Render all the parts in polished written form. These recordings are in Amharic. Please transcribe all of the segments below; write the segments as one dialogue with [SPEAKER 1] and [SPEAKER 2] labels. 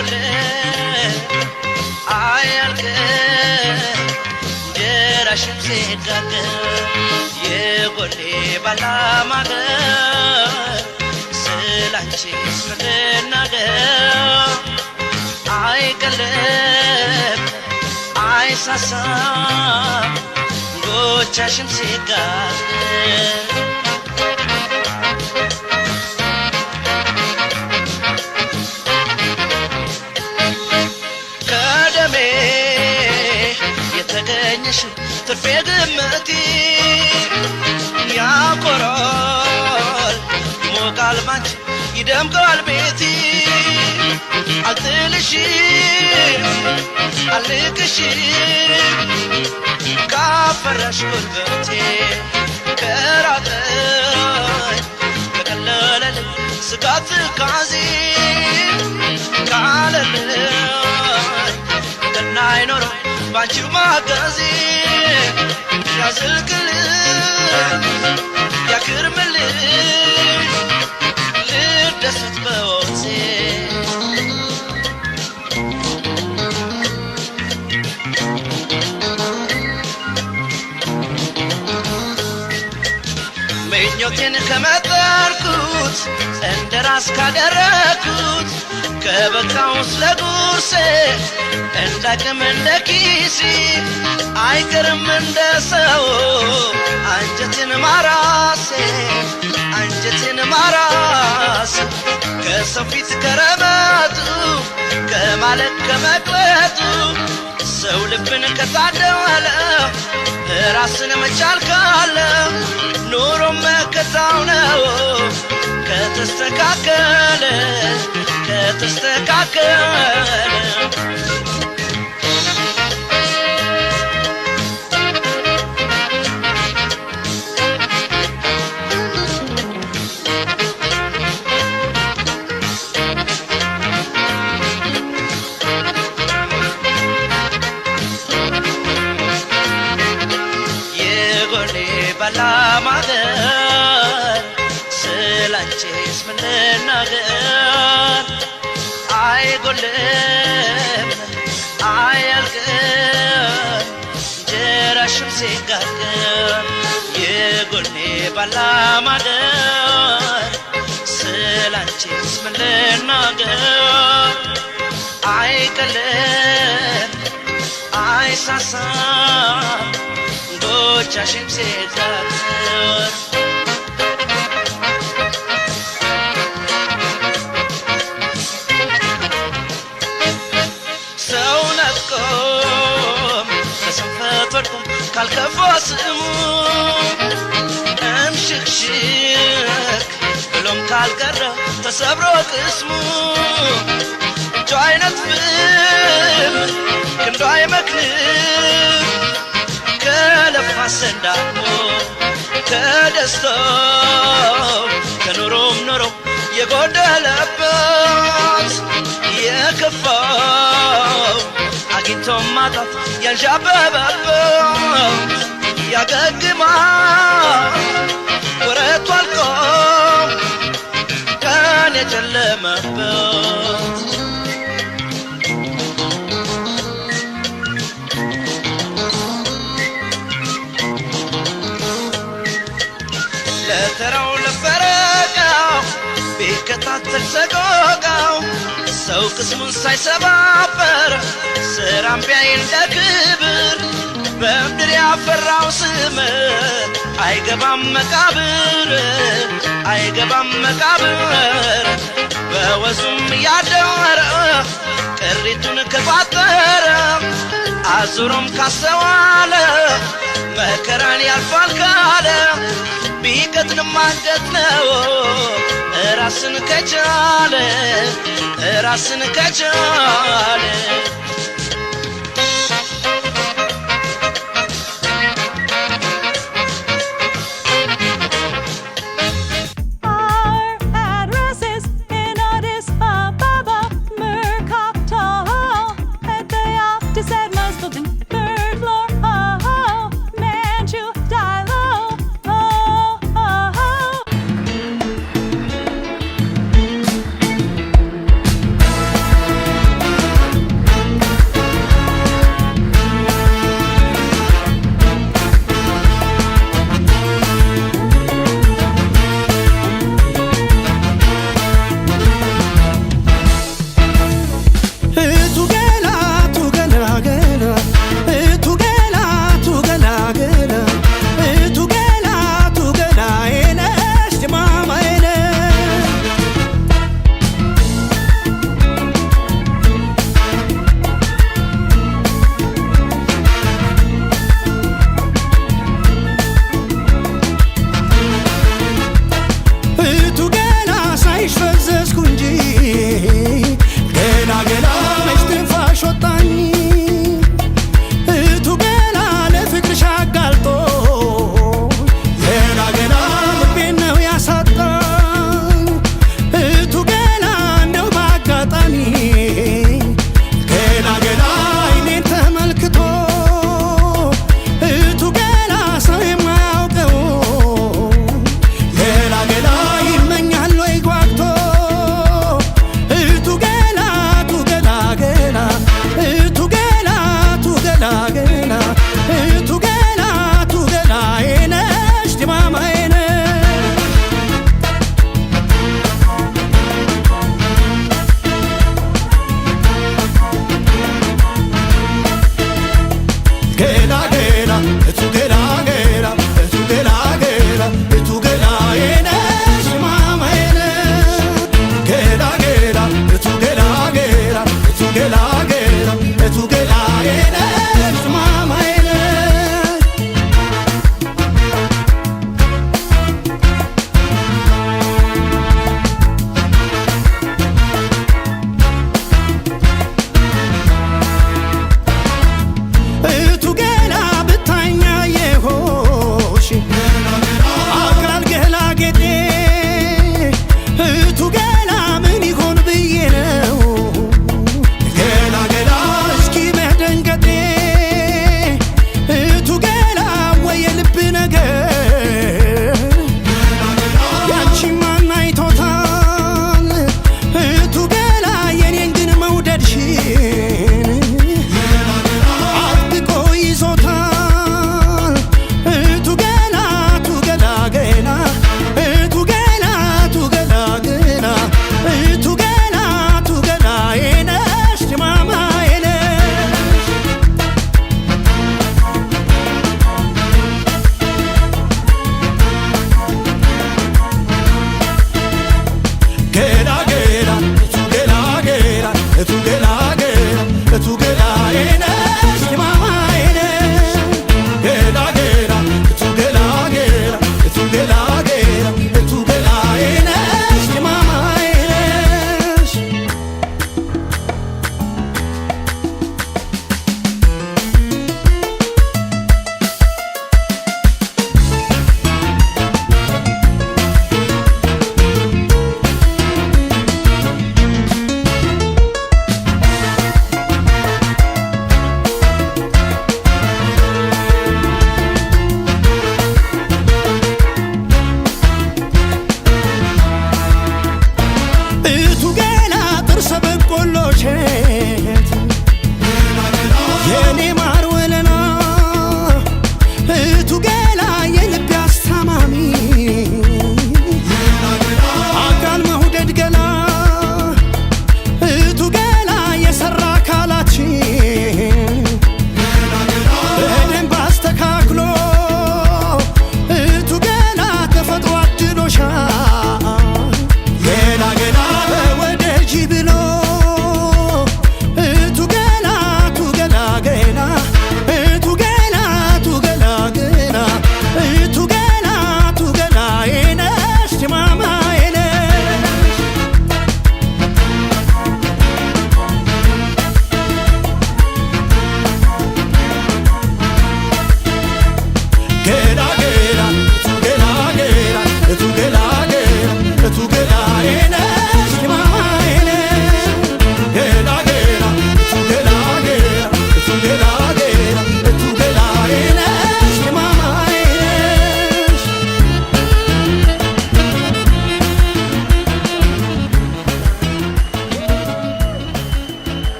[SPEAKER 1] አይጎል አያልቅ እንጀራሽም ሲጋገር የጎሌ ባላማገር ስላንቺስ ምን ልናገር አይቀልም አይሳሳም ጎቻሽም ሲጋገር ከደሜ የተገኘሽው ትርፌ ግምቴ ያኮራል ይሞቃል ባንቺ ይደምቃል ቤቴ አልጥልሽም አልቅሽም ካፈራሽ ጉልበቴ ከራቀኝ ከቀለለልኝ ስጋት ካዜ ካለልኝ ገና አይኖረው ባንቺው ማገዜ ያዝልቅልኝ ያክርምልኝ ልደሰት በወቴ ምኞቴን ከመጠርኩት እንደ ራስ ካደረኩት ከበቃው ስለጉርሴ እንዳቅም እንደ ኪሲ አይቀርም እንደ ሰው አንጀቴን ማራሴ አንጀቴን ማራሴ ከሰው ፊት ከረመጡ ከማለት ከመቅለጡ ሰው ልብን ከታደለ ራስን መቻል ካለ ኑሮ መከታው ነው ከተስተካከለ ከተስተካከለ ባላማገር ስላንቺስ ምን ልናገር አይጎልም አያልቅም እንጀራሽም ሲጋገር የጎኔ ባላማገር ስላንቺስ ምን ልናገር አይቀልም አይሳሳም ጎቻሽም ሲጋገር ሰው ነቆም ከስንፈት ወድቆም ካልከፋ ስሙ እምሽክሽክ ብሎም ካልቀረ ተሰብሮ ቅስሙ እጁ አይነጥፍም ክንዱ አይመክንም ከለፋ ሰንዳሞ ከደስታው ከኑሮም ኑሮ የጎደለበት የከፋው አግኝቶም ማጣት ያንዣበበበት ያገግማል ወረቱ አልቆ ቀን የጨለመበት ለተራው ለፈረቃው ቢከታተል ሰቆቃው ሰው ቅስሙን ሳይሰባበር ስራም ቢያይ እንደ ክብር በምድር ያፈራው ስም አይገባም መቃብር አይገባም መቃብር በወዙም ያደረ ቅሪቱን ከቋጠረ አዙሮም ካስተዋለ መከራን ያልፋል ካለ ቢቀጥንም አንገት ነው ራስን ከቻለ ራስን ከቻለ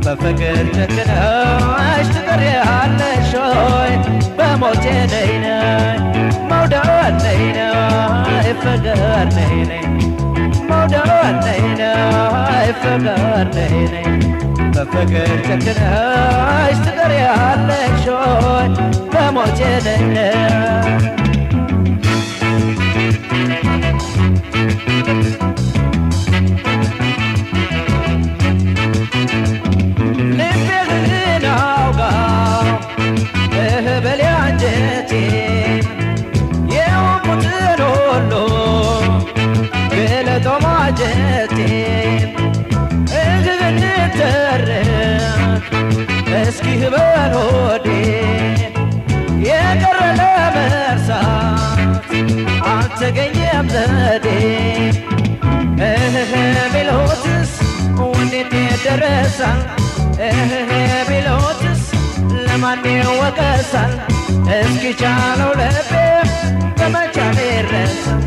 [SPEAKER 1] በፍቅር ጨክነሽ ትቀሪያለሽ ሆይ በሞቴ ነይ ነይ መውደድ ነይ ነይ ፍቅር ነይ ነይ መውደድ ነይ ነይ ፍቅር ነይ ነይ በፍቅር ጨክነሽ ትቀሪያለሽ ሆይ በሞቴ ነይ ነይ እስኪ ህበል ሆዴ የቀረ ለመርሳት አልተገኘም ዘዴ ቢሎትስ ወዴት ደረሳል ቢሎትስ ለማን ይወቀሳል እስኪ ቻለው ልቤ በመቻል ይረሳል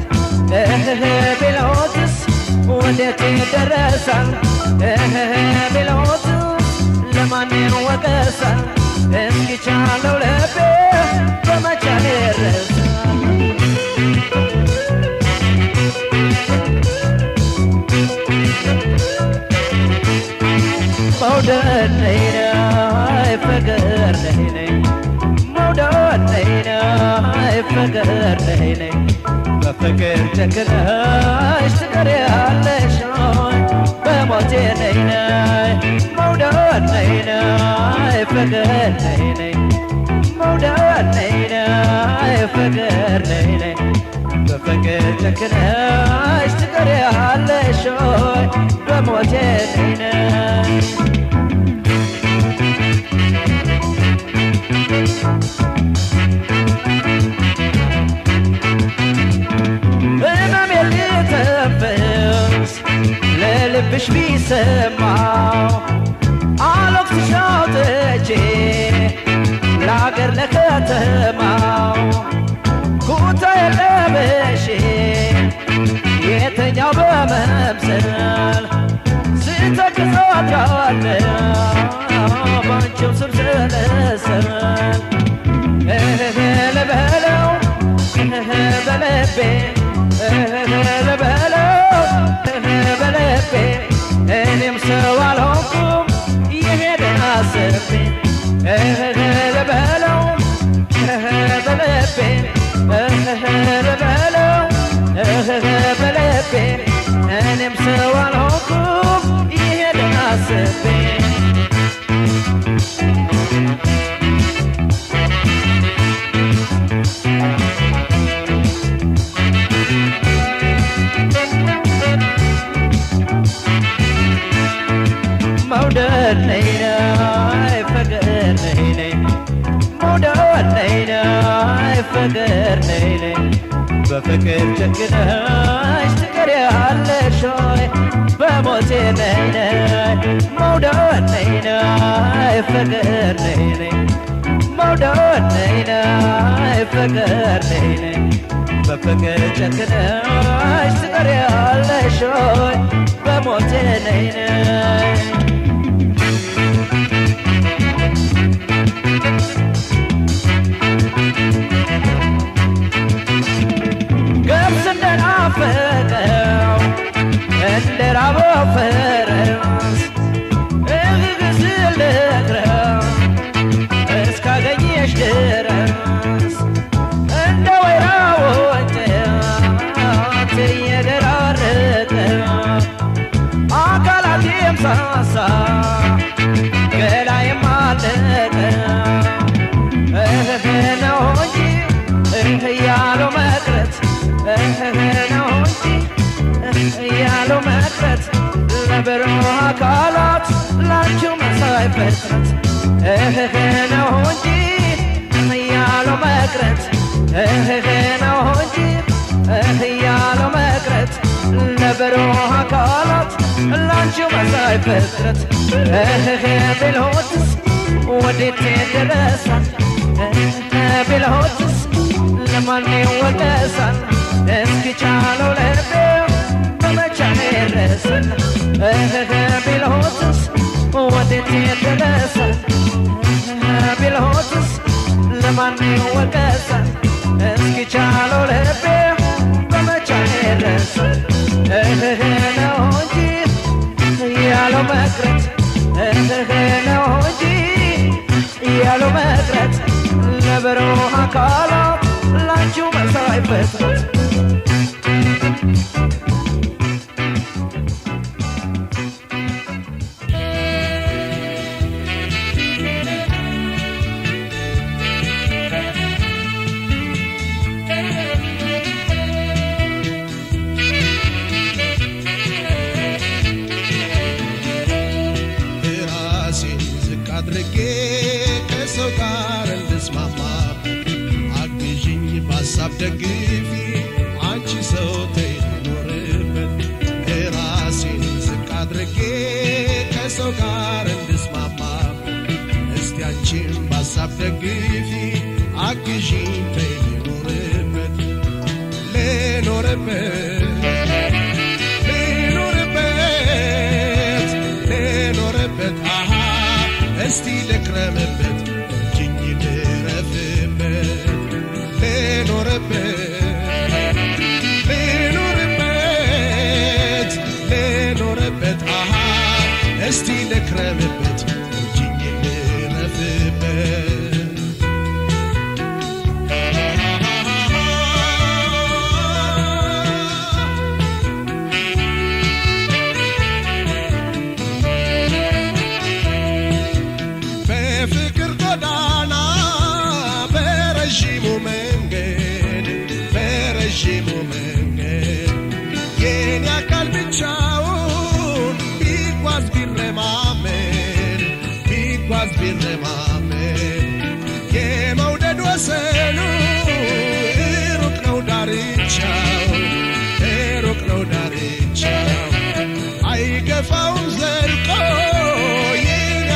[SPEAKER 1] ቢሎትስ ወዴት ደረሳል ቢሎትስ ለማን ይወቀሳል እስኪ ቻለው ልቤ በመቻል ይረሳል መውደድ ነይ ነይ ፍቅር ነይ ነይ መውደድ ነይ ነይ ፍቅር ነይ ነይ በፍቅር ጨክነሽ ትቀሪያለሽ ሆይ በሞቴ ነይ ነይ መውደድ ነይ ነይ ፍቅር ነይ ነይ መውደድ ነይ ነይ ፍቅር ነይ ነይ በፍቅር ጨክነሽ ትቀሪያለሽ ሆይ በሞቴ ነይ ነይ ህመሜን ሊተንፍስ ለልብሽ ቢሰማው አለቅስሽ አውጥቼ ለአገር ለከተማው ኩታዬን ለብሼ የተኛው በመምሰል ስተክዝ አድራለሁ ባንቺው ስር ስለሰል ልበለው በልቤ ልበለው በልቤ እኔም ሰው አልሆንኩም የሄደን አስቤ ልበለው በልቤ ልበለው በልቤ እኔም ሰው አልሆንኩም የሄደን አስቤ መውደድ ነይ ነይ ፍቅር ነይ ነይ መውደድ ነይ ነይ ፍቅር ነይ ነይ በፍቅር ጨክነሽ ትቀሪያለሽ ሆይ በሞቴ ነይ ነይ መውደድ ነይ ነይ ፍቅር ነይ ነይ መውደድ ነይ ነይ ፍቅር ነይ ነይ በፍቅር ጨክነሽ ትቀሪያለሽ ሆይ በሞቴ ነይ ነይ ገብስ እንደናፈቀው እንደራበው ፈረስ እግግ ስል ልቅረብ እስካገኘሽ ድረስ እንደ ወይራ ወንጭት እየደራረቀ አካላቴም ሳሳ ገላዬም አለቀ ነው እንጂ እያለው መቅረት ነው እንጂ እያለው መቅረት ለበረሃ አካላት ላንቺው መሳይ ፍጥረት ነው እንጂ እያለው መቅረት ነው እንጂ እያለው መቅረት ለበረሃ አካላት ላንቺው መሳይ ፍጥረት ቢሎትስ ወዴት ደረሳል ቢሎትስ ለማን ይወቀሳል እስኪ ቻለው ልቤ በመቻል ይረሳል ቢሎትስ ወዴት ነው እንጂ ያለው መቅረት ነው እንጂ ያለው መቅረት ለበረሃ አካላት ላንቺው መሳይ ፍጥረት
[SPEAKER 2] አድርጌ ከሰው ጋር እንድስማማ አግዥኝ በሀሳብ ደግፊ አንቺ ሰው ተይኖርበት ራሴን ዝቅ አድርጌ ከሰው ጋር እንድስማማ እስቲ አንቺም በሀሳብ ደግፊ አግዥኝ ተይኖርበት ልኖርበት እስቲ ልክረምበት እጅኝ ልረፍበት ልኖርበት እስቲ ልክረምበት እጅኝ ልረፍበት በፍቅር ጎዳና በረዥሙ መንገድ የኔ አካል ብቻውን ቢጓዝ ቢረማመድ የመውደድ ወሰኑ ሩቅ ነው ዳርቻው አይገፋውም ዘልቆ የኔ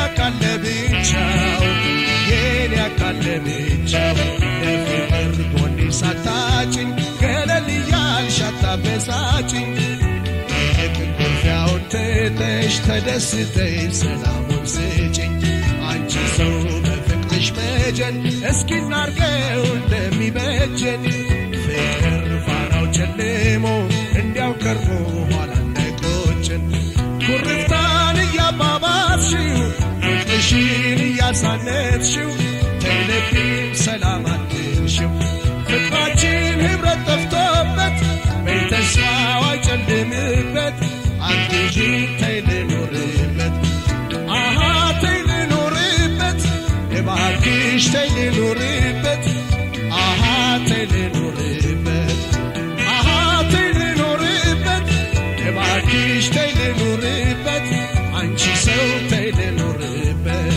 [SPEAKER 2] አካል ለብቻው ለፍቅር ጎኔ ሳታጭኝ ገለል እያልሽ አታበሳጭኝ ኩርፊያውን ትተሽ ተደስተሽ ሰላሙን ስጭኝ አንቺ ሰው በፍቅርሽ መጀን እስኪ እናርገው እንደሚበጀን ፍቅር ፋናው ጨልሞ እንዲያው ከርሞ ኋላ እንዳይቆጨን ኩርፍታን እያባባስሽው ፍቅርሽን እያሳነትሽው ተይልብኝ ሰላም አትንሽው ፍቅራችን ኅብረት ጠፍቶበት በተስፋው አይጨልምበት አግዢ ተይልኖርበት ተይልኖርበት እባክሽ ተይልኖርበት ተይልኖርበት ተይልኖርበት እባክሽ ተይልኖርበት አንቺ ሰው ተይልኖርበት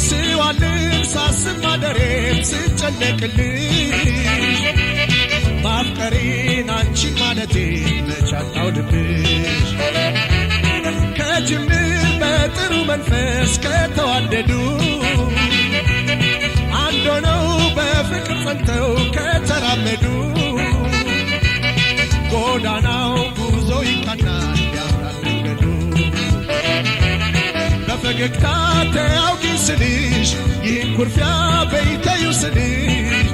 [SPEAKER 2] ስዋልን ሳስብ ማደሬም ስጨነቅልሽ ማፍቀሬን አንቺ ማለቴ መቻጣው ልብሽ ከጅምር በጥሩ መንፈስ ከተዋደዱ አንድ ሆነው በፍቅር ጸንተው ከተራመዱ ጎዳናው ጉዞ ይቃናል ያምራል መንገዱ በፈገግታ ተያውቂ ስልሽ ይህን ኩርፊያ በይተዩ ስልሽ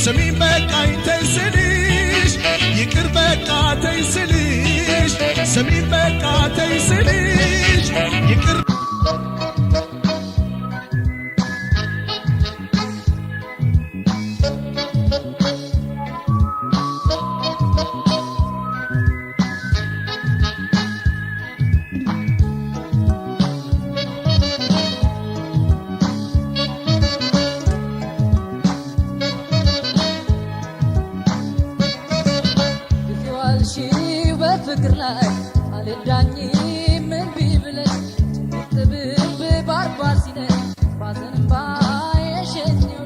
[SPEAKER 2] ስሚን በቃኝ ተይ ስልሽ ይቅር በቃ ተይ ስልሽ ስሚን በቃ ተይ ስልሽ ይቅር
[SPEAKER 3] ላይ አልዳኝም ምን ቢብለኝ ጥብብ ባርባር ሲለኝ ባዘን ባየሸኘው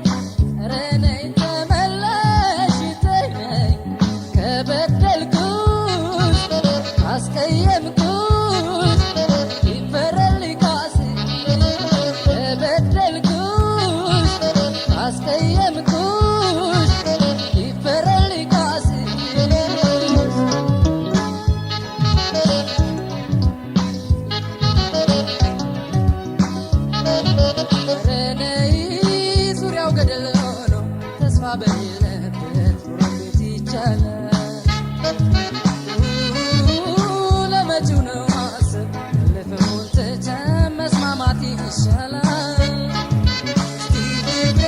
[SPEAKER 3] ኧረ ነይ ተመለሽ ተይ ነይ ከበደልኩሽ ካስቀየምኩሽ ይፈረድልኝ ካሴ ከበደልኩሽ ካስቀየምኩሽ ይፈረድልኝ ካሴ ኧረ ነይ ዙሪያው ገደል ሆኖ ተስፋ በሌለበት ኑሮ እንዴት ይቻላል? ለመጪው ነው ማሰብ ያለፈውን ትተን መስማማት ይሻላል። እስቲ ፍቅሬ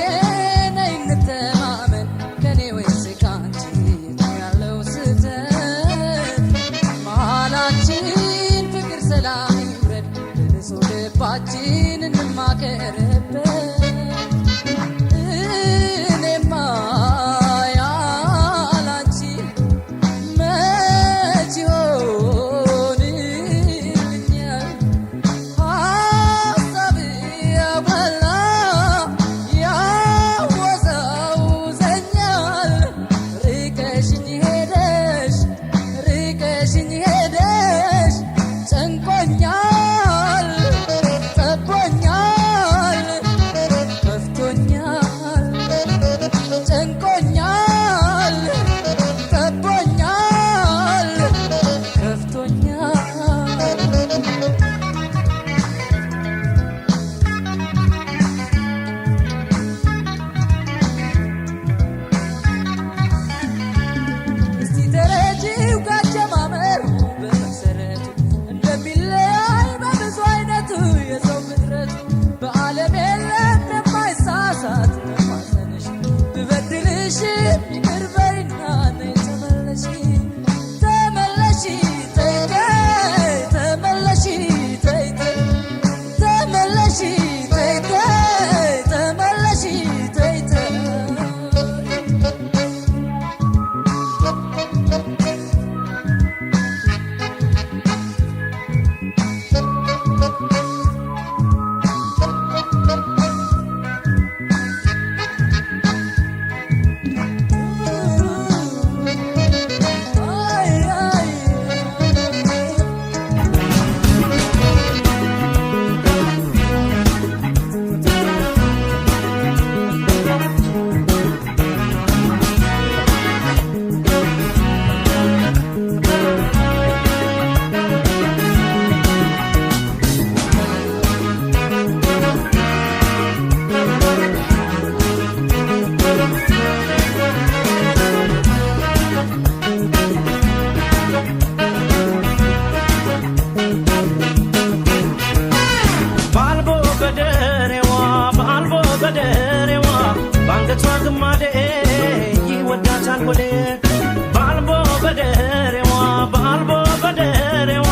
[SPEAKER 3] ነይ እንተማመን ከኔ ወይስ ካንቺ የቱ ያለው ስህተት? መሃላችን ፍቅር ሰላም ይውረድ በንጹህ ልባችን እንማከርበት። እኔማ ያላንቺ መች ይሆንልኛል? ሀሳብ ያጓላ ያወዛውዘኛል። ርቀሽኝ ሄደሽ ጨንቆኛል ጠቦኛል ከፍቶኛል ጨንቆኛል ጠቦኛል ከፍቶኛል እስቲ ተረጂው ካጀማመሩ በመሰረቱ እንደሚለያይ በብዙ አይነቱ የሰው ፍጥረቱ በዓለም የለም የማይሳሳት ለማዘንሽ ብበድልሽ ይቅር በይና ነይ ተመለሺ ተመለሺ ተይ ተይ ተመለሺ ተይ ተይ ተመለሺ ተይ ተይ ተመለሺ ተይ ተይ
[SPEAKER 1] ባልቦ በደሬዋ ባንገቷ ግማዴ ይወዳታል ሆዴ ባልቦ በደሬዋ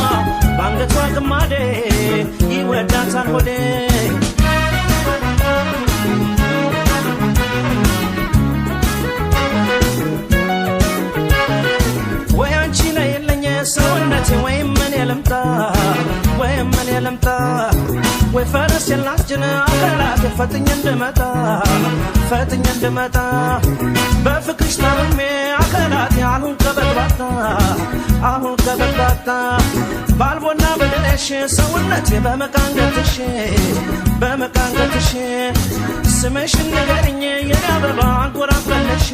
[SPEAKER 1] ባንገቷ ግማዴ ይወዳታል ሆዴ ወይ አንቺ ላይ የለኝ ሰውነቴ ወይም ምን ልምጣ ወይ ፈረስ የላችን አካላት ፈጥኜ እንድመጣ በፍቅርሽ ታምሜ አካላት አሁን ከበድባታ ባልቦና በደረሽ ሰውነቴ በመቃንገትሽ ስምሽን ንገሪኝ የኔ አበባ አንጎራጉረልሽ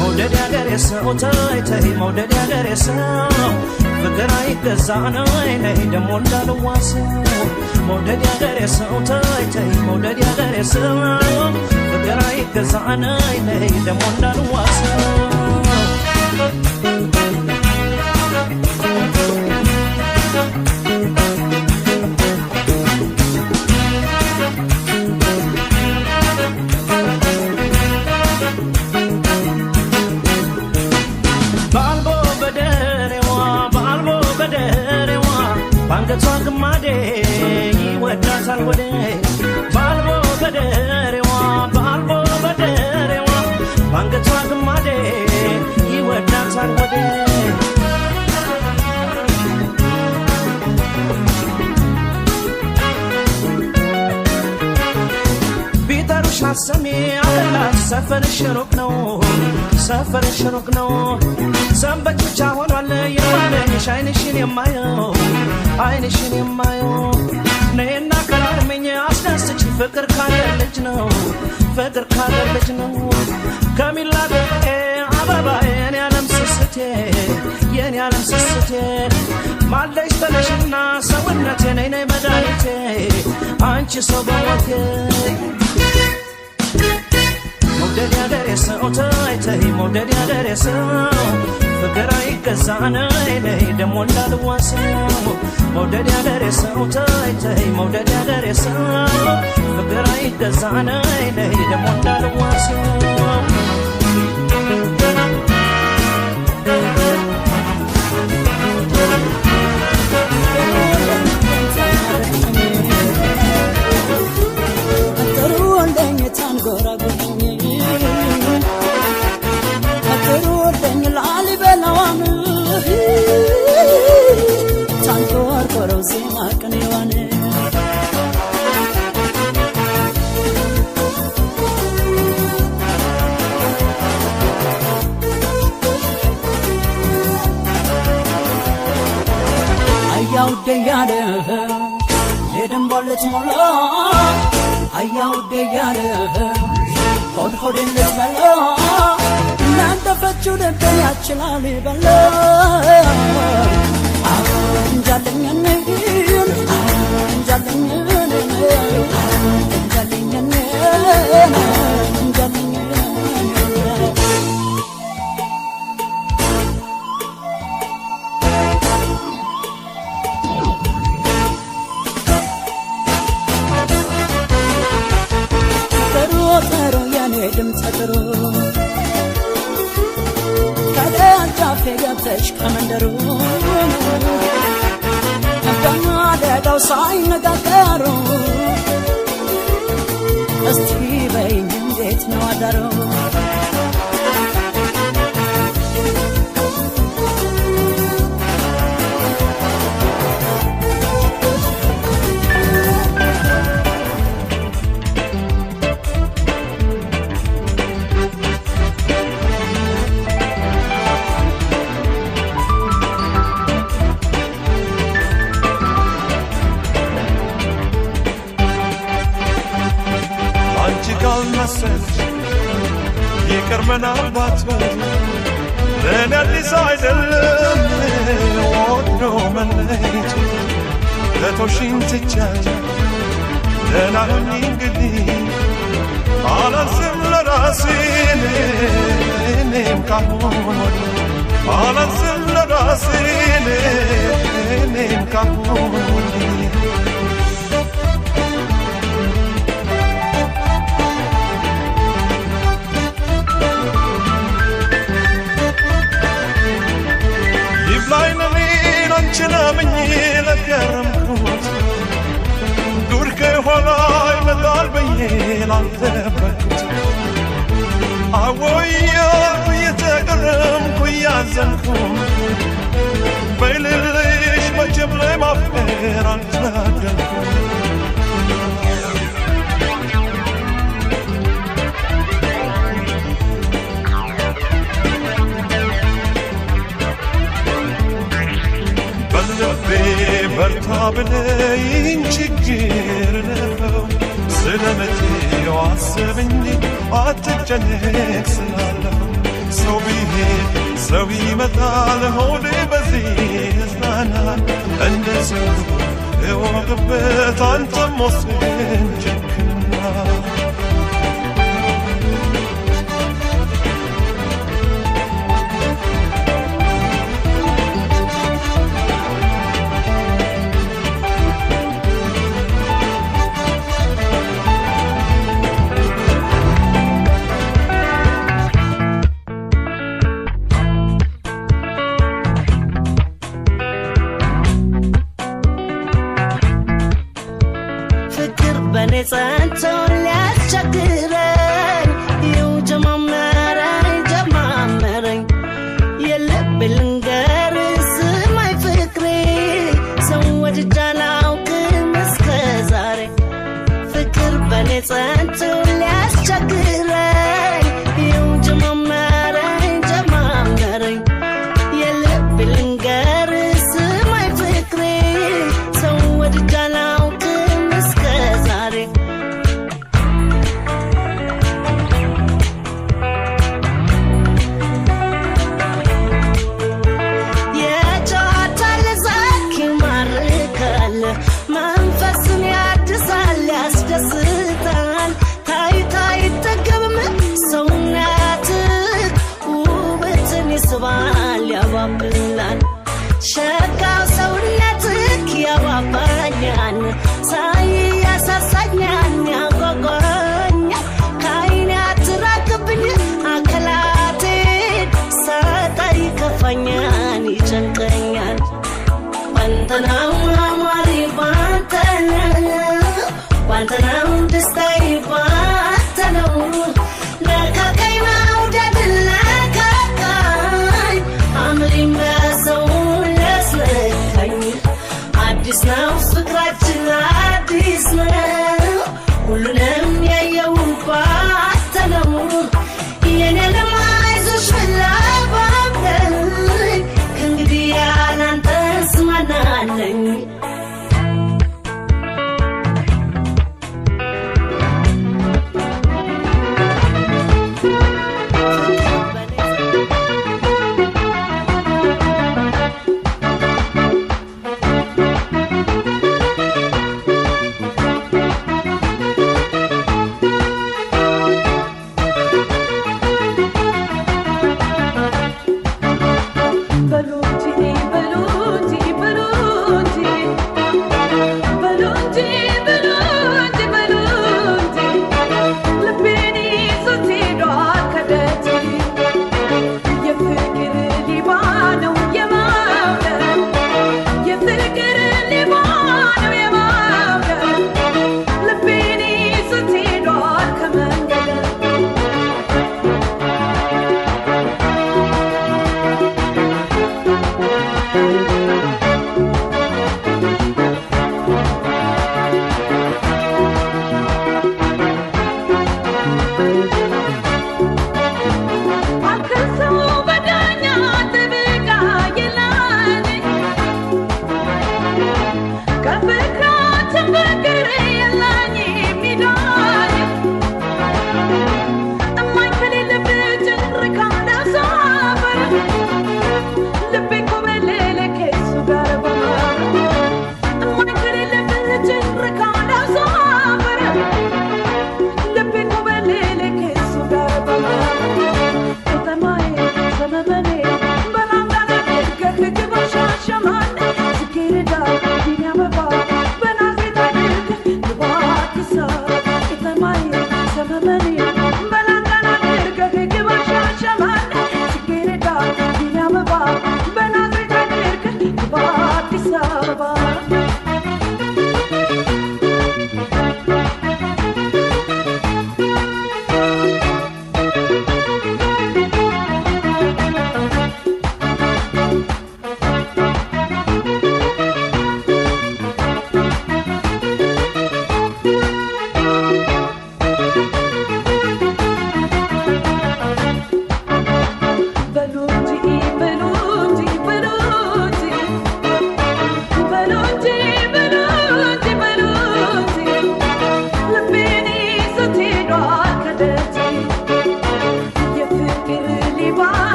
[SPEAKER 1] መውደድ ያገሬ ሰው ተይ ተይ መውደድ ያገሬ ሰው ፍቅር አይገዛ ነይ ነይ ደሞ እንዳልዋሰው መውደድ ያገሬ ሰው ተይ ተይ መውደድ ያገሬ ሰው ፍቅር አይገዛ ነይ ነይ ደሞ እንዳልዋሰው ባንገቷ ግማዴ ይወዳታል ሆዴ ባልቦ በደሬዋ ባንገቷ ግማዴ ሰፈርሽ ሩቅ ነው ሰንበት ብቻ ሆኗል የማለኝሽ አይንሽን የማየው ነይና ከራርመኝ አስደስች ፍቅር ካገር ልጅ ነው ከሚላገሬ አበባ የኔ ዓለም ስስቴ ማለሽ ተነሽና ሰውነቴ ነይ መድኃኒቴ አንቺ ሰው በሞቴ መውደድ ያገሬ ሰው ተይ መውደድ ያገሬ ሰው ፍቅር አይገዛ ነይ ደሞ እንዳልዋሰው መውደድ ያገሬ ሰው ተይ መውደድ ያገሬ ሰው ፍቅር አይገዛ ነይ ደሞ እንዳልዋሰው
[SPEAKER 3] ያለ የደንባለት ሞላ አያውዴ ያለ ሆድን ለበላ እናንተ ፈቹ ደበ ያችላል በላ አንጃለኝ ከመንደሩ ከማለዳው ሳይነጋገሩ እስቲ በይኝ እንዴት ነው አዳሩ
[SPEAKER 2] ምናልባት ለኔ አዲስ አይደለም ወዶ መለየት ለቶሽን ትቻለሁ ደህና ሁኚ እንግዲህ አላስብም ለራሴ እኔም ካሁን አላስብም ለራሴ እኔም ካሁን ችናምኝ ለገረምኩት ዱር ከኋላ ይመጣል ብዬ ላልጠበቅኩት አወያልኩ እየተገረምኩ እያዘንኩ በልልሽ መቼም ላይ ማፍቀር አልታደልኩም በርታ ብለኝ ችግር ነው ስለመቼው አስብ እንጂ አትጨነቅ ስላለሁ ሰው ቢሄድ ሰው ይመጣል ሆዴ በዚህ ይጽናናል እንደ ሰው እወቅበት አንተም ወስን ጨክና
[SPEAKER 4] ያባብላል ሸጋው ሰውነትክ ያባባኛል ሳይ ያሳሳኛል ያጓጓኛል ከዓይኔ አትራቅብኝ አካላቴ ሳጣይ ከፋኛል ይጨንቀኛል ባንተናው አማሪ ባንተናው ደስታዬ ባንተነው ለካካይ መውደድ ለካካይ አምሪም በሰው ለስለካኝ አዲስ ነው ፍቅራችን አዲስ ነው ሁሉንም ያየው ባንተነው የኔ ለማይዞሽ ፍላባብለኝ ከእንግዲህ ያላንተስ ማናለኝ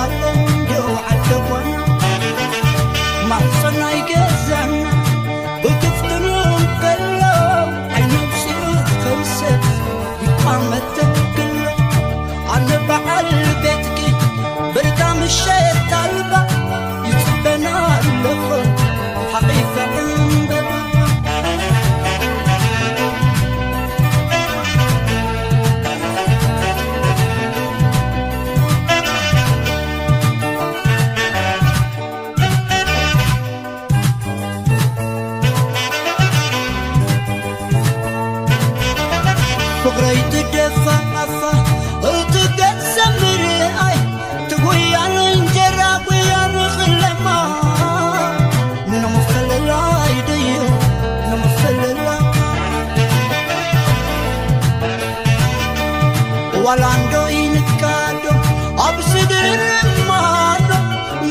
[SPEAKER 5] ባለንደው ዓደቆና ማዕፀና ይገዛና ብክፍትኑ ከሎ ዓይነብሲሉ ክውሰት ይቋመት ክሎ ኣነ በዓል ቤትኪ በሪታ ምሸት ኣልባ ይፅበና ኣለኹ ሓቂፈ እምበባ فقري تدفع عفا وتقسم رأي تقوي على الجراب ويا نخلما نمثل الله يديو نمثل الله ولا عنده ينكادو أبصدر المانو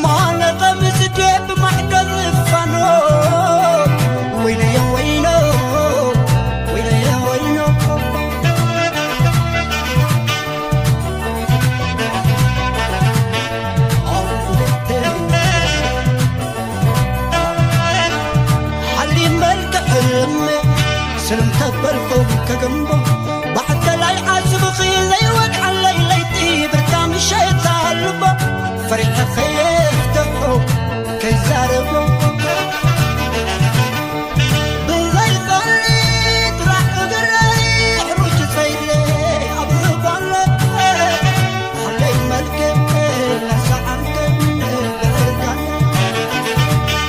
[SPEAKER 5] ما نقمس ديب محدث فانو وين يا وينو وين يا وينو سلم تبلكم كجنبه بعد لا يعذب خيلي وقع ليلتي برتام الشيطان قلبه فريق خير تقو كي زاربه بالغي خليت راح قدري حروج زيلي أبغب عليك خلي ملكي لسا عنك بغيرك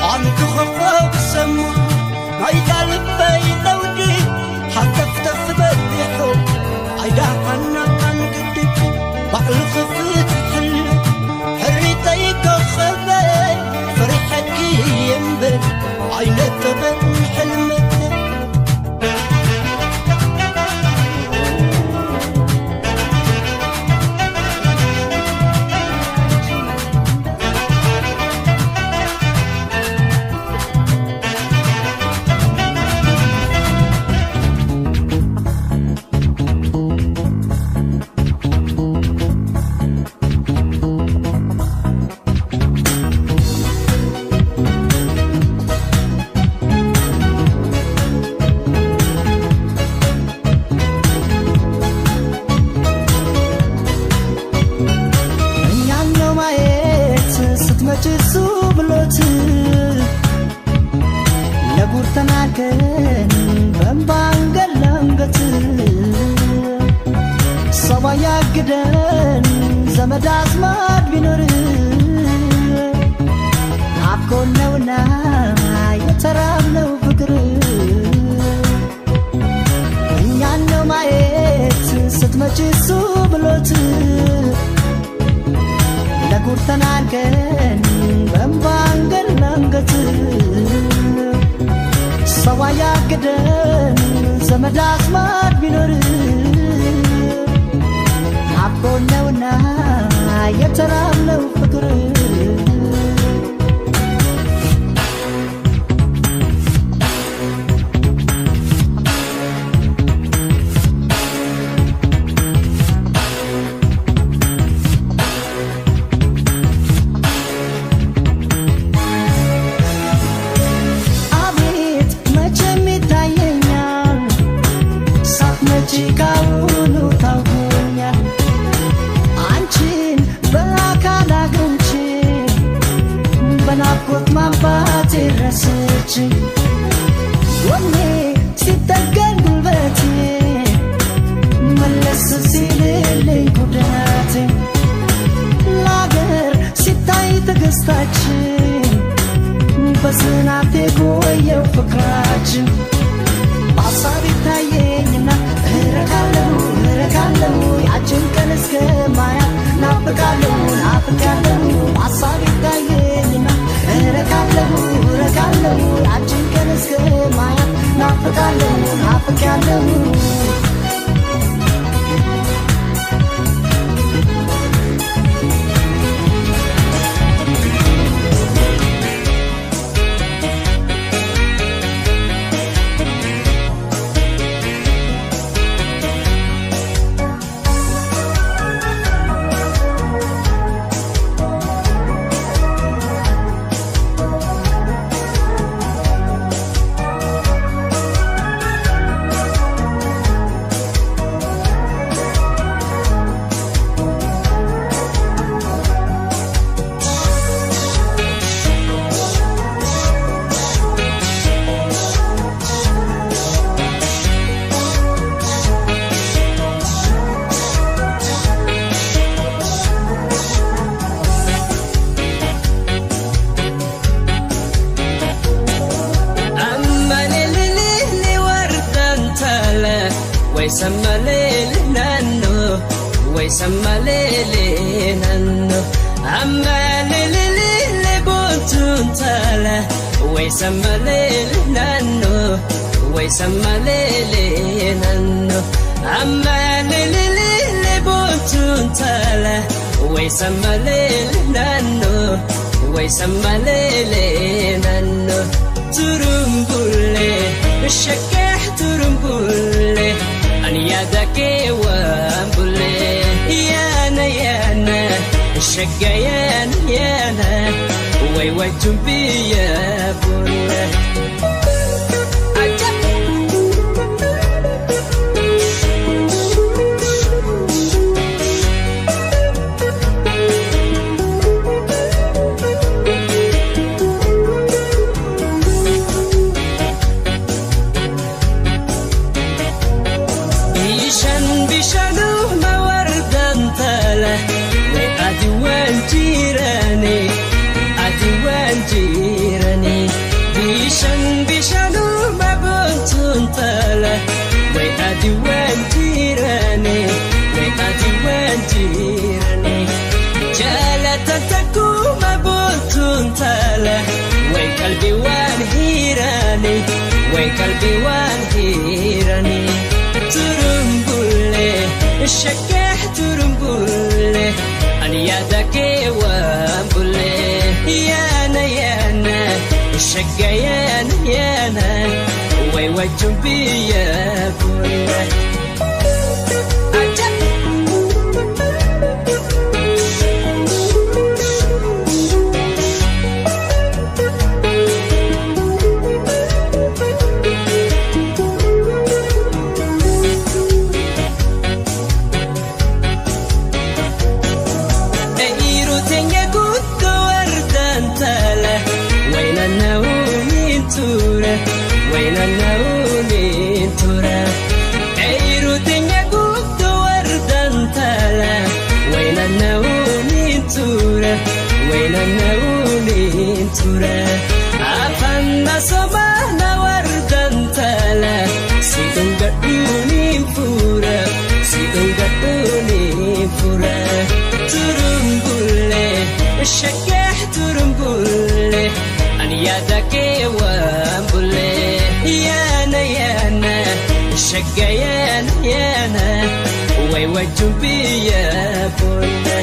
[SPEAKER 5] عنك خفاك سمو ما يدالب بيدودي حتى افتف بديحو عيدا عنا عن قدك بعل خفيت حل حريتيك خبي فرحك ينبل عينك تبن حلمك زمد أزمات بنور عبكون لونا يترام لو فكر إنيانو مايت ستمجي سوبلوت لقور تنالكن بمبانجل لنغت سوايا قدن زمد أزمات بنور عبكوننا يترام لو فكر አቤት መቼም ይታየኛል ሳትመጪ ካሁኑ ታውቁኛል በናፍቆት ማባቴ ረስቼ ወኔ ሲጠገን ጉልበቴ መለስ ሲልልኝ ጉዳቴ ለአገር ሲታይ ትዕግስታችን በጽናቴ ቆየው ፍቅራችን በሀሳብ ይታየኝና እረካለሁ ያችን ቀን እስከማያት ናፍቃለሁ በሀሳብ ይታየኝና እረካለሁ ያችን ቀን እስከማያት ናፍቃለሁ
[SPEAKER 6] sammalele nanno ammalele bontuntala way sammalele nanno way sammalele nanno ammalele bontuntala way sammalele nanno way sammalele nanno turumbulle shakah turumbulle أنيادك وامبلي يانا يانا الشقيان يانا وي وي تنبي يا بولا جيراني بيشانو ما بنتون تلا وي أديوان جيراني وي أديوان جيراني جالة تكو ما بنتون تلا وي قلبي وان هيراني وي قلبي وان هيراني ترمبولي الشكاح ترمبولي أني يدك وامبولي يانا يانا الشقيان يانا وي وجم بيا بولا وين النونين ترى عيرو دنيا قد وردان تلا وين النونين ترى وين النونين ترى عفنا صبانا وردان تلا سيدن قدونين فورا سيدن قدونين فورا ترمبولي الشكاح ترمبولي أني يدك وامبولي يانا يانا الشقيان يانا وي وجم بيا بولا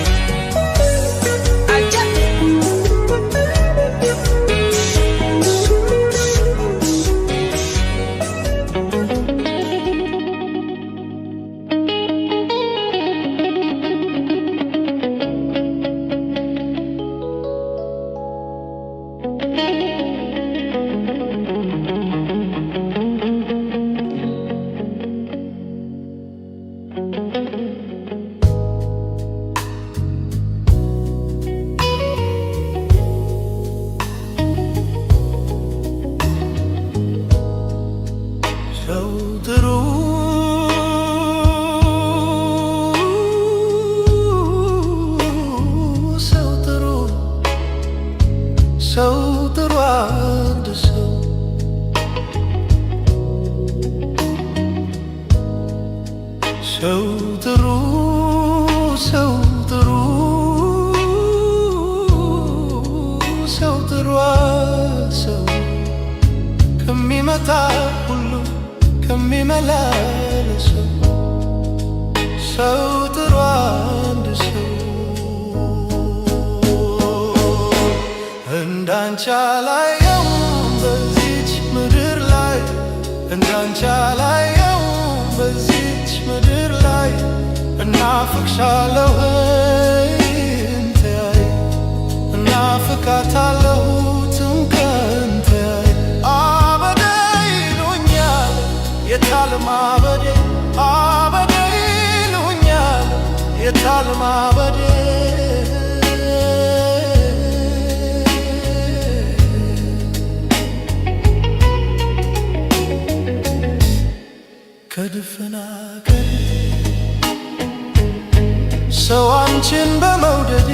[SPEAKER 5] ሰው አንቺን በመውደዴ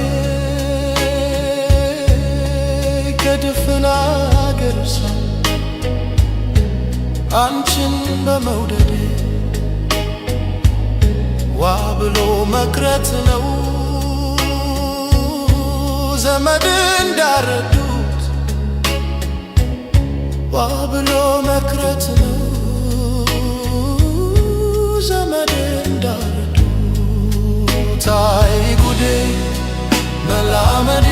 [SPEAKER 5] ከድፍን አገር ሰው አንቺን በመውደዴ ዋ ብሎ መክረት ነው ዘመድ እንዳረዱት ዋብሎ መክረት ነው ዘመድ እንዳረዱት አይ ጉዴ መላመዴ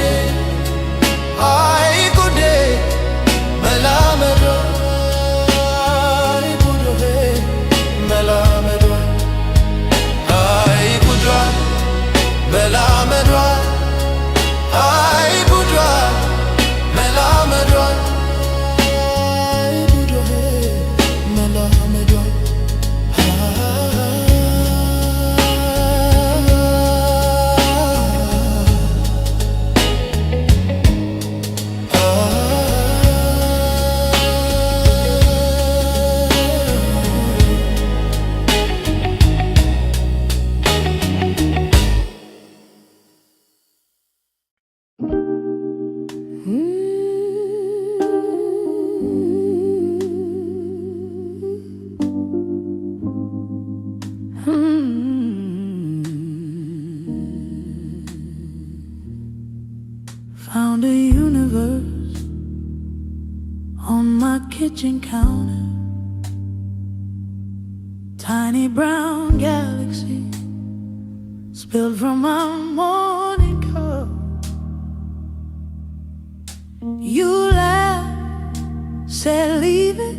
[SPEAKER 5] አይ ጉዴ መላመዴ አይ ጉዴ መላመዴ አይ ጉዷ መላመዷ አይ ጉዷ መላመዷ አይ ጉዷ መላመዷ
[SPEAKER 3] Found a universe on my kitchen counter. Tiny brown galaxy spilled from my morning cup. You laughed, said leave it.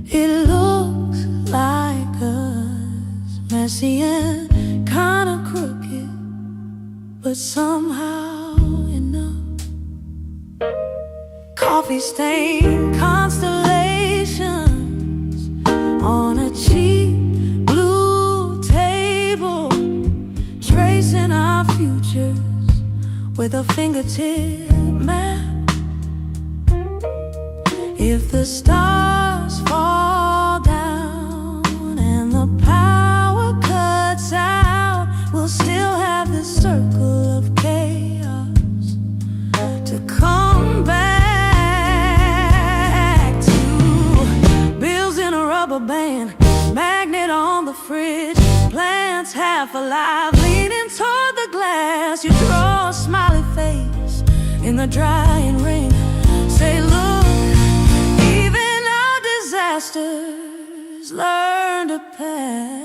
[SPEAKER 3] It looks like us, messy and kinda crooked, but somehow coffee stained constellations on a cheap blue table, tracing our futures with a fingertip map. If the stars fall down and the power cuts out, we'll still have this circle of chaos to come back. Band, magnet on the fridge, plants half alive, leaning toward the glass. You draw a smiley face in the drying rain. Say, look, even our disasters learn to pass.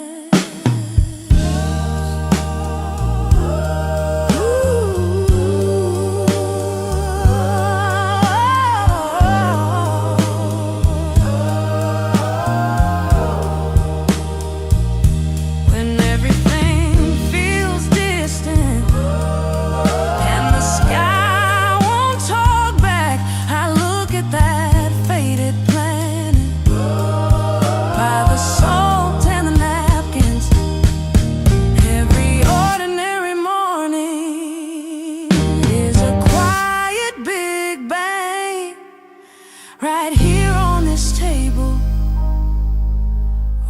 [SPEAKER 3] Right here on this table,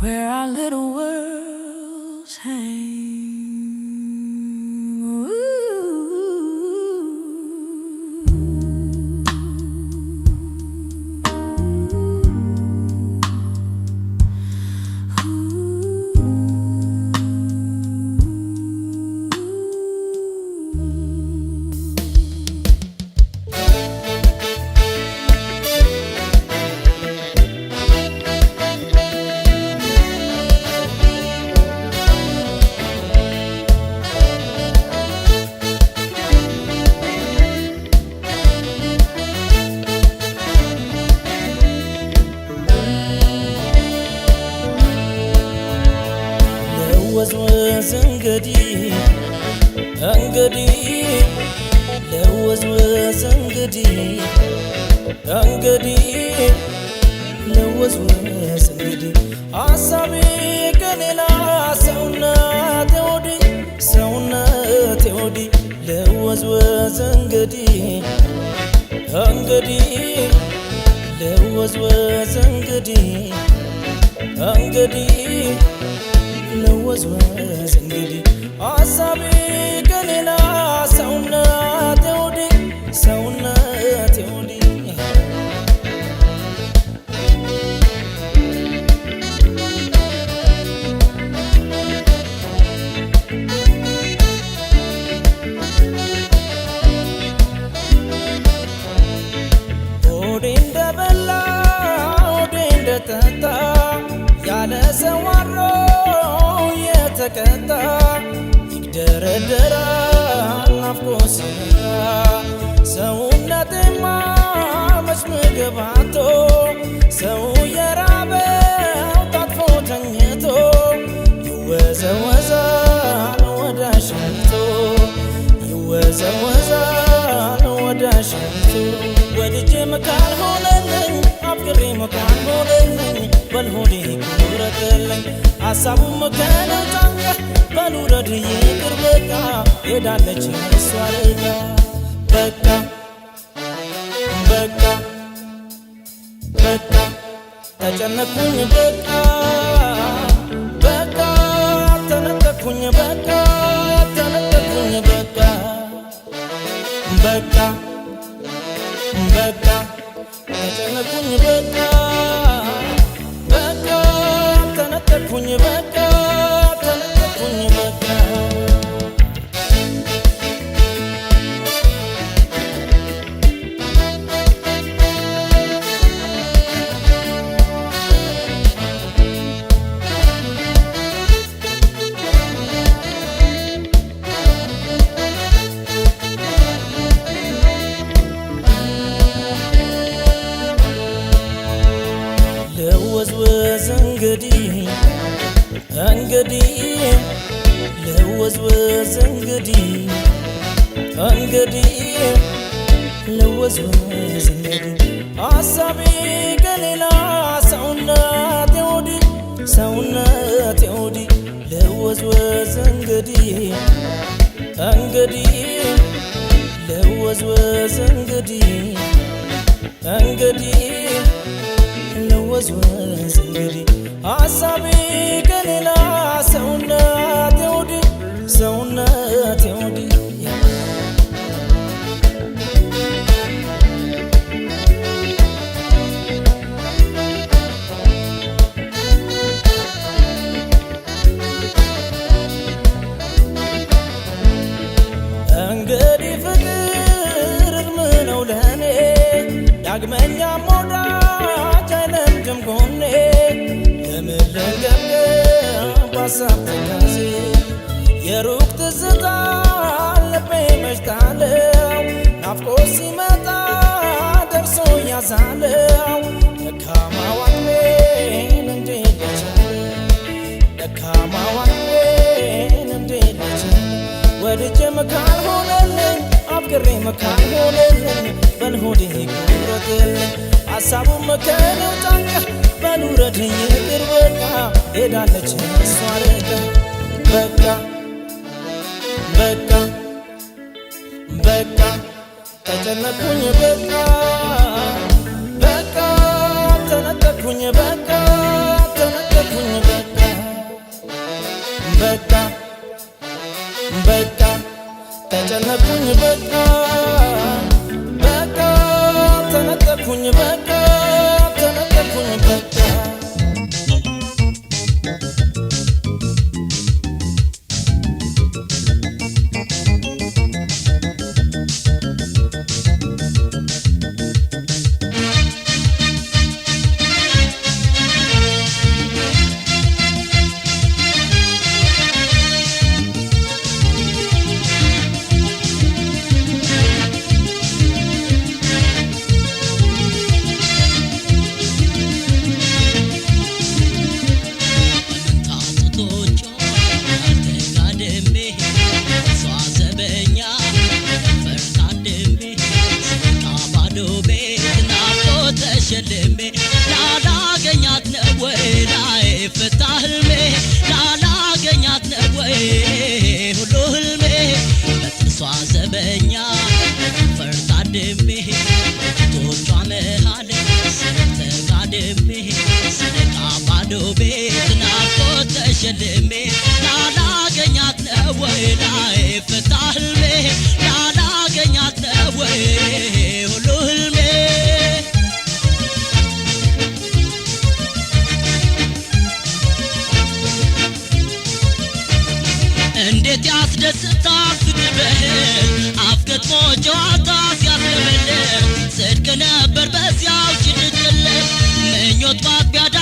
[SPEAKER 3] where our little worlds hang.
[SPEAKER 1] ለወዝወዝ እንግዲህ ለወዝወዝ እንግዲህ ለወዝወዝ እንግዲህ አሳቤ ከሌላ ሰውነቴ ወዲህ ለወዝወዝ እንግዲህ ለወዝወዝ እንግዲህ ለወዝወዝ እንግዲህ አሳቤ ከሌላ ሰውነቴ ወዲህ
[SPEAKER 7] የተቀጣ ያለ ሰዋሮ የተቀጣ ይግደረደራል ናፍቆት ሲመጣ ሰውነቴማ መች ምግብ አጥቶ ሰው የራበው ታጥፎ ተኝቶ ይወዘወዛል ወደ አሸንቶ ይወዘወዛል ወደ አሸንቶ ወድጄ መካል ሆነልኝ አፍቅሬ መካል ሆነልኝ በልሆዴ ቁረጥልኝ ሐሳቡን መከነው ጫንቃ በልውረድ ይቅር በቃ ሄዳለች እሷ ርቃ በቃ በቃ በቃ ተጨነኩኝ በቃ በቃ ተነጠኩኝ በቃ ተነጠኩኝ በቃ በቃ በቃ ተጨነኩኝ በቃ በቃ ተነጠኩኝ በቃ ተነጠኩኝ በቃ ልወዝወዝ እንግዲህ ልወዝወዝ እንግዲህ ልወዝወዝ እንግዲህ ሐሳቤ ከሌላ ሰውነቴ ወዲህ ልወዝወዝ እንግዲህ ልወዝወዝ እንግዲህ ልወዝወዝ እንግዲህ ሐሳቤ ከሌላ ሰውነቴ ወዲህ እንግዲህ ፍቅር እርም ነው ለኔ ዳግመኛ ወዳጅ አይለምድም ጎኔ ለምን ልንገርገር በሀሳብ ትካዜ የሩቅ ትዝታ ልቤ መች ጣለው ናፍቆት ሲመጣ ደርሶ ያዛለው ደካማው አቅሜን እንዴት ልቻለው ደካማው አቅሜን እንዴት ልቻለው ወድጄ መካል ሆነልኝ አፍቅሬ መካል ሆነልኝ በልሆዴ ቁረጥልኝ ሐሳቡን መከነው ጫንቃ በልውረድ ይቅር በቃ ሄዳለች እሷ ርቃ በቃ በቃ በቃ ተጨነኩኝ በቃ በቃ ተነጠኩኝ በቃ ተነጠኩኝ በቃ በቃ በቃ ተጨነኩኝ በቃ በቃ ተነጠኩኝ በቃ ተነጠኩኝ በቃ እንዴት ያስደስታል ፍቅር በህል አፍገጥሞ ጨዋታ ሲያስለመልም ጽድቅ ነበር በዚያው ችልችል ምኞት ባቢያዳ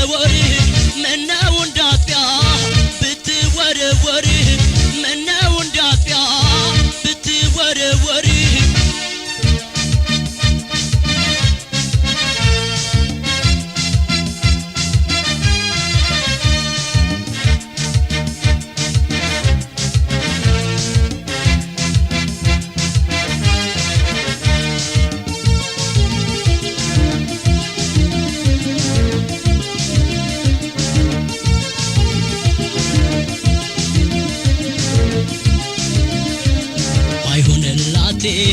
[SPEAKER 7] ብትወረወር ምነው እንዳጥቢያ ብትወረወር ምነው እንዳጥቢያ ብትወረወር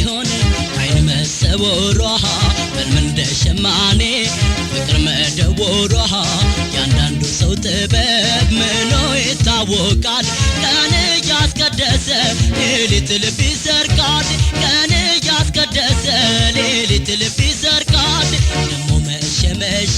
[SPEAKER 7] ሆነ አይን መሰወሯ በልምንደ ሸማኔ ፍቅር መደወሯ ያንዳንዱ ሰው ጥበብ ምኖ ይታወቃል ቀን ያስቀደሰ ሌሊት ልብ ይሰርቃል ቀን ያስቀደሰ ሌሊት ልብ ይሰርቃል ደሞ መሸ መሸ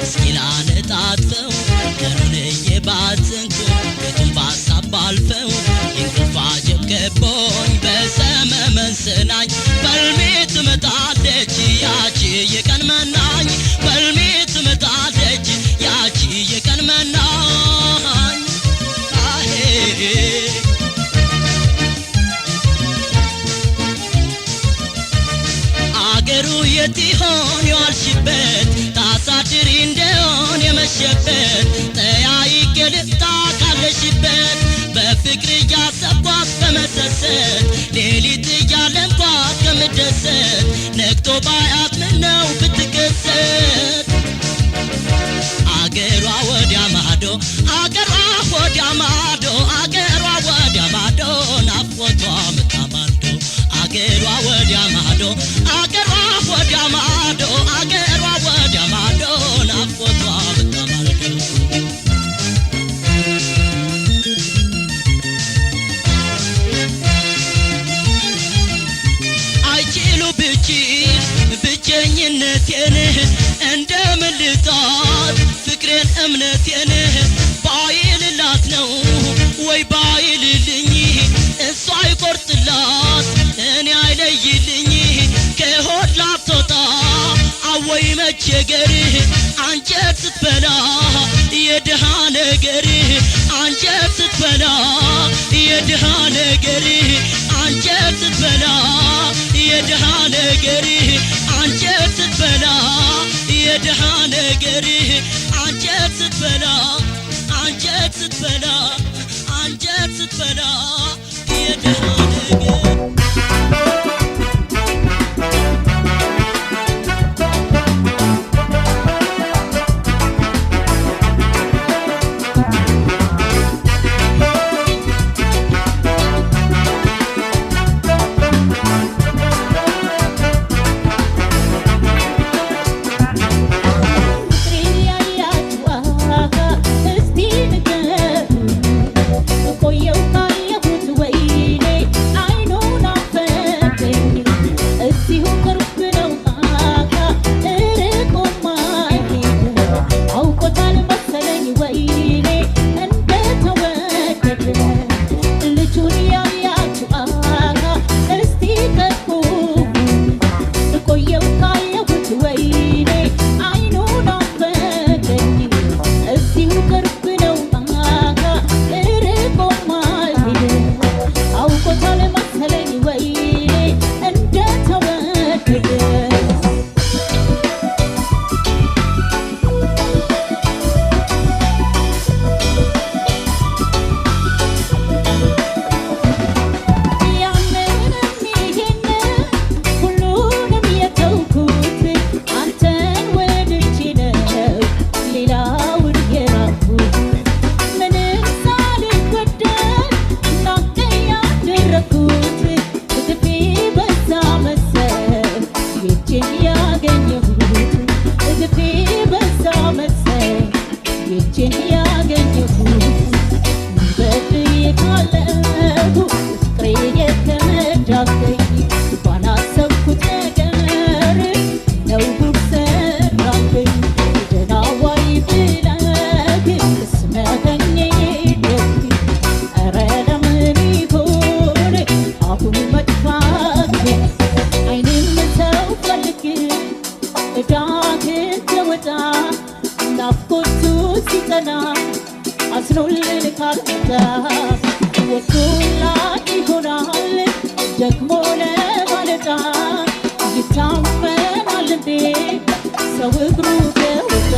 [SPEAKER 7] እስኪ ላነጣጥፈው ቀኑን እየባዘንኩ ቤቱን ባሳብ አልፈው የእንቅልፍ አጀብ ገቦኝ በሰመመን ስናኝ በልሜ ትመጣለች ያቺ የቀን መናኝ በልሜ ትመጣለች ያቺ የቀን መናኝ አገሩ የት ይሆን የዋልሽበት ታሳድሪ እንደሆን የመሸበት ጠያይቄ ልፍታ ካለሽበት በፍቅር እያሰብኳት በመሰሰት ሌሊት እያለምኳት ከምደሰት ነግቶ ባያት ምነው ብትከሰት አገሯ ወዲያ ማዶ አገሯ ወዲያ ማዶ አገሯ ወዲያ ማዶ ናፍቆቷ ምታማልዶ አገሯ ወዲያ ማዶ አገሯ ወዲያ ማዶ አገሯ ወዲያ ማዶ ናፍቆቷ ምታማልዶ ብቸኝነቴን እንደምልጣት ፍቅሬን እምነቴን ባይልላት ነው ወይ ባይልልኝ እሷ አይቆርጥላት እኔ አይለይልኝ ከሆድ ላትወጣ አወይ መቸገር አንጀት ስትበላ የድሃ ነገር አንጀት ስትበላ የድሃ ነገር አንጀት ስትበላ የድሃ ነገር አንጀት ስትበላ የድሃ ነገር አንጀት ስትበላ አንጀት ስትበላ አንጀት ስትበላ የድሃ ነገር
[SPEAKER 8] Dark in the ሲጠና አዝኖልን ካልመጣ ወኩላት ይሆናል ደግሞ ለማለዳ ይታመናል እንዴ ሰው እግሩ ከወጣ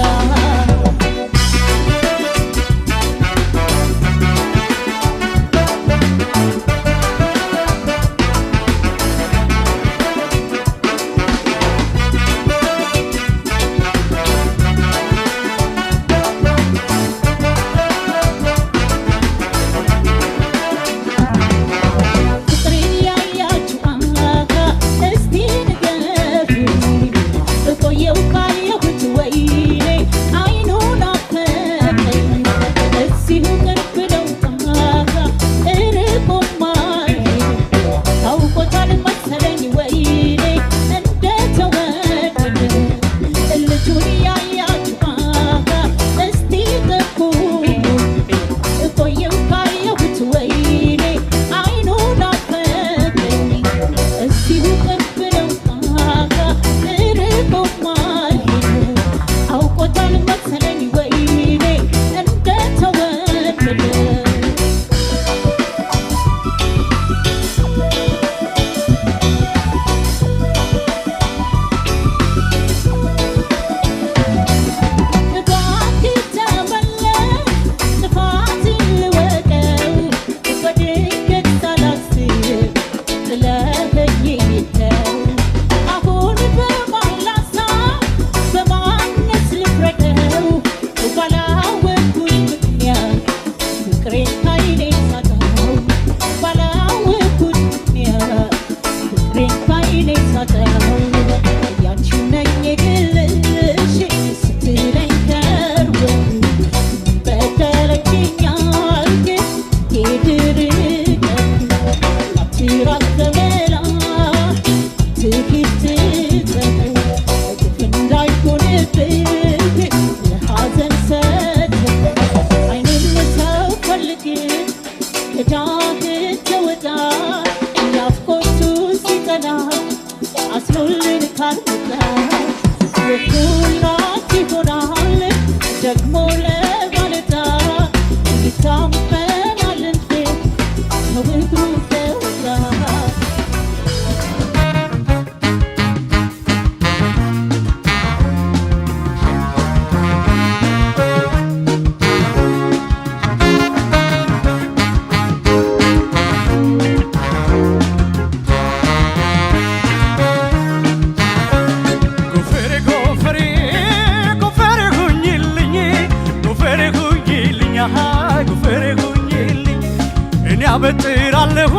[SPEAKER 1] አበጥራለሁ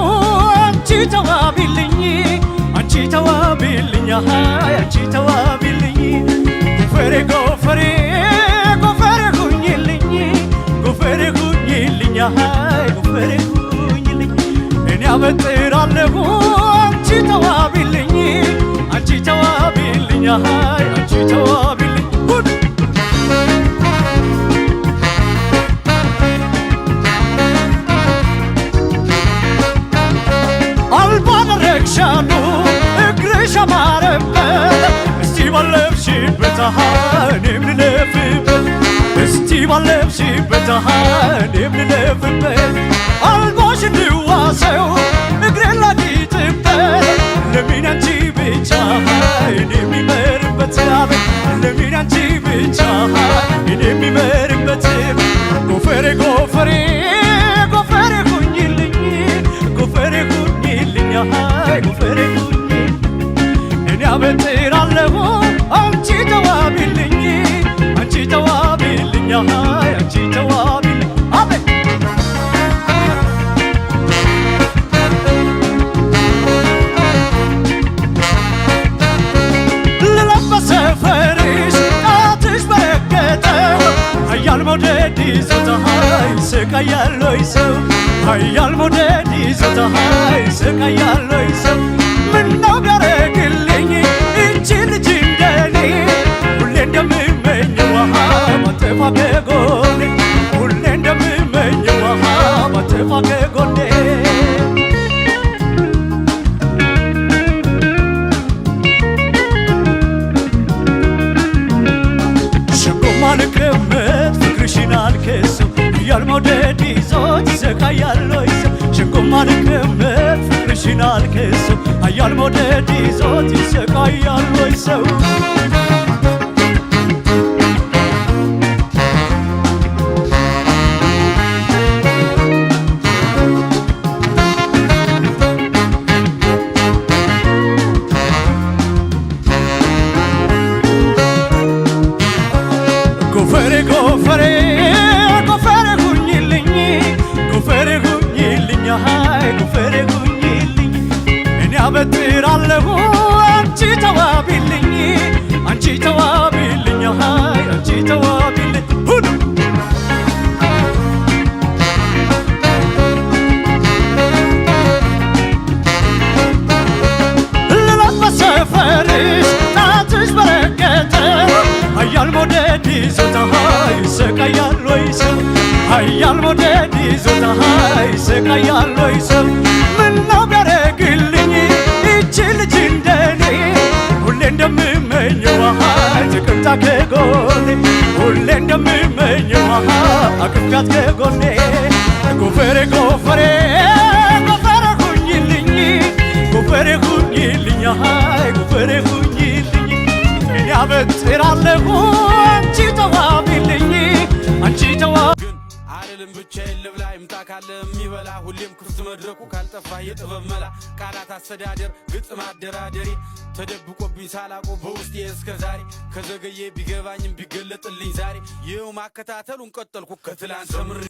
[SPEAKER 1] አንቺ ተዋቢልኝ አንቺ ተዋቢልኝ ጎፈሬ ጎፈሬ ጎፈሬ ሁኝልኝ ጎፈሬ ሁኝልኝ ጎፈሬ ሁኝልኝ እኔ አበጥራለሁ አንቺ ተዋቢልኝ አንቺ ተዋቢልኝ ሻኑ እግርሽ አማረበት እስቲ ባለብሽበት እኔም ልለፍበት እስቲ ባለብሽበት እኔም ልለፍበት አልቦሽ እንዋሰው እግሬን ላጊጥበት ለምን አንቺ ብቻ እኔ የሚመርበት ለምን አንቺ ብቻ እኔ የሚመርበት ጎፈሬ ጎፈሬ ጎፈሬ ሁኝልኝ ጎፈሬ ሁኝልኝ ጎፈሬ ሁኝልኝ እኔ አበጥራለሁ አንቺ ተዋቢልኝ አንቺ ተዋቢልኝ አንቺ ተዋቢልኝ አቤት ልለበሰ ፈሪስ ጣትሽ በረገጠው ኃያል መውደድ ይዞታል ስቃያለሁ ሰው ኃያል መውደድ ይዞታል ስቃያለሁ ሰው ምነው ቢያረግልኝ እቺ ልጅ እንደኔ ሁሌ እንደምመኘው ማጠፋ ከጎኔ ሁሌ እንደምመኘው ማጠፋ ከጎኔ ሸንጎ ማልቀመጥ ፍቅርሽን ከሰው ኃያል መውደድ ይዞት ይሰቃያል ወይ ሰው ሸንጎማ ልክምት ፍቅርሽን አልከሰው ኃያል መውደድ ይዞት ይሰቃያል ወይ ሰው በጥራለሁ አንቺ ተዋቢልኝ አንቺ ተዋቢልኝ ሃይ አንቺ ተዋቢልኝ ሁሉ ለበሰፈርሽ ጣትሽ በረከተ ኃያል መውደድ ይዞታ ይሰቃያል ወይ ሰው ኃያል መውደድ ይዞታ ይሰቃያል ወይ ሰው ምነው ቢያረግልኝ ልጅ እንደኔ ሁሌ እንደምመኘው ተቀምጣ ከጎኔ ሁሌ እንደምመኘው አቅፍካት ከጎኔ ጎፈሬ ጎፈሬ ጎፈሬ ሁኝልኝ ጎፈሬ ሁኝልኝ ጎፈሬ ሁኝልኝ እኔ አበጥራለሁ አንቺ ተዋቢልኝ አንቺ ተዋቢ
[SPEAKER 9] አልልም ብቻዬን ልብላ ይምጣ ካለ የሚበላ ሁሌም ክፍት መድረኩ ካልጠፋ የጥበብ መላ ቃላት አስተዳደር ግጥም አደራደሪ ተደብቆብኝ ሳላቆ በውስጤ እስከ ዛሬ ከዘገየ ቢገባኝም ቢገለጥልኝ ዛሬ ይኸው ማከታተሉን ቀጠልኩ ከትላንት ተምሬ